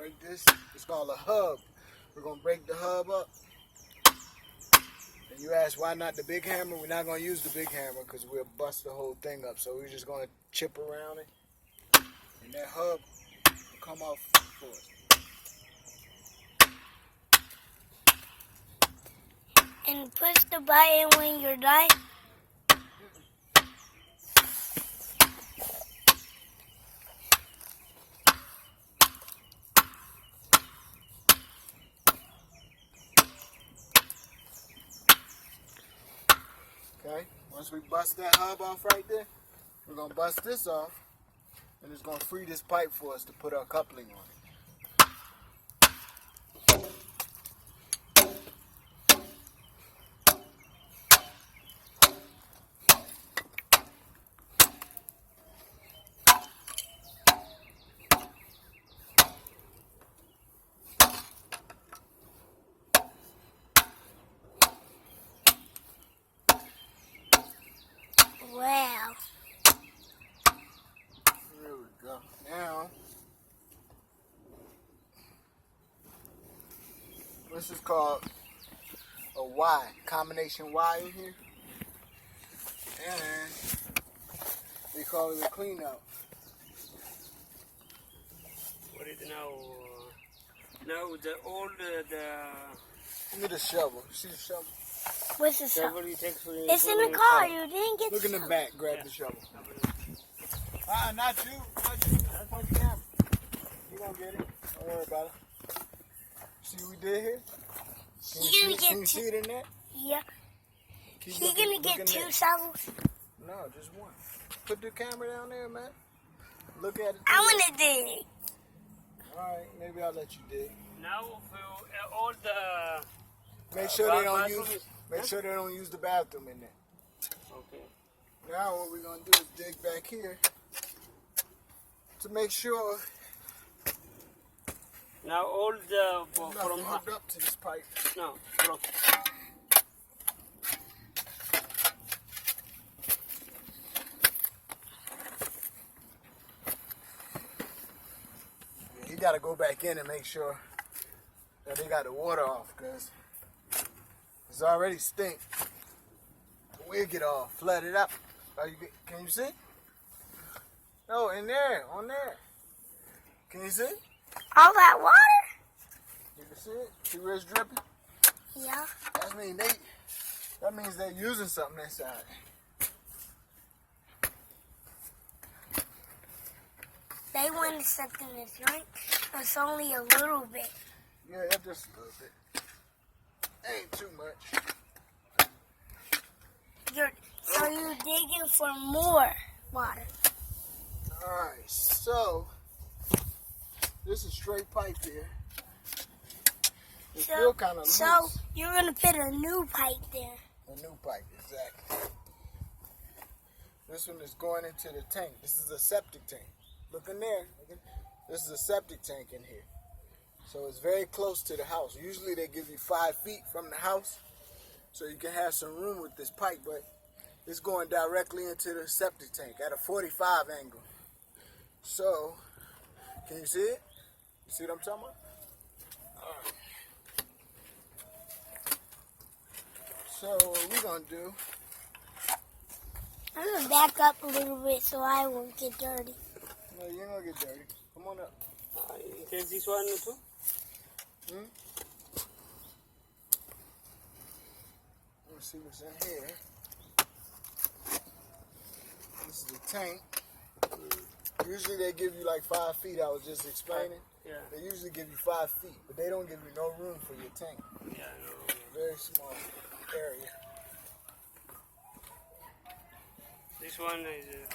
break this. It's called a hub. We're gonna break the hub up. And you ask why not the big hammer? We're not gonna use the big hammer because we'll bust the whole thing up. So we're just gonna chip around it, and that hub will come off for us. And push the button when you're done. Okay, once we bust that hub off right there, we're gonna bust this off, and it's gonna free this pipe for us to put our coupling on it. Wow. There we go. Now, this is called a Y, combination Y in here. And we call it a clean out. What is now? Now the old Give me the shovel. See the shovel? What's the shovel you take for It's in the car. You didn't get Look the in the shovel. back. Grab the shovel. Not you. Not you. That's my camera. You gonna get it. Don't worry about it. See what we did here? Can you see it in there? Yeah. Keep He looking- gonna get looking two there. shovels? No, just one. Put the camera down there, man. Look at it. I wanna dig. Alright, maybe I'll let you dig. now for all the Make sure they don't bathroom use. is- Make sure they don't use the bathroom in there. okay. Now what we're gonna do is dig back here to make sure Now all the nothing from hooked up to this pipe. no from You gotta go back in and make sure that they got the water off, because it's already stink. We'll get all flooded up. Can you see? No, in there, on there. Can you see? All that water? You can see it? See where it's dripping? Yeah. That means they're using something inside. They wanted something to drink. It's only a little bit. Yeah, just a little bit. Ain't too much. So you're digging for more water. Alright, so this is straight pipe here. It's still kind of loose. So you're gonna put a new pipe there. A new pipe, exactly. This one is going into the tank. This is a septic tank. Look in there. This is a septic tank in here. So it's very close to the house. Usually they give you 5 feet from the house, so you can have some room with this pipe, but it's going directly into the septic tank at a 45 angle. So, can you see it? You see what I'm talking about? All right. So what we're gonna do? I'm gonna back up a little bit so I won't get dirty. No, you ain't gonna get dirty. Come on up. you take this one too. Let's see what's in here. This is the tank. Usually they give you like 5 feet. I was just explaining. Yeah. They usually give you 5 feet, but they don't give you no room for your tank. Yeah, no. Very small area. This one is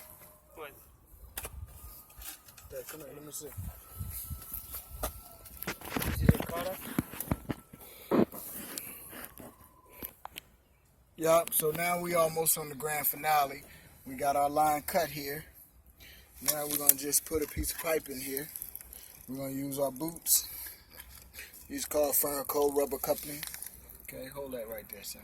what? Yeah, come here, let me see. This is a cutter. Yup, so now we almost on the grand finale. We got our line cut here. Now we're gonna just put a piece of pipe in here. We're gonna use our boots. These called Fern Cold rubber coupling. Okay, hold that right there, son.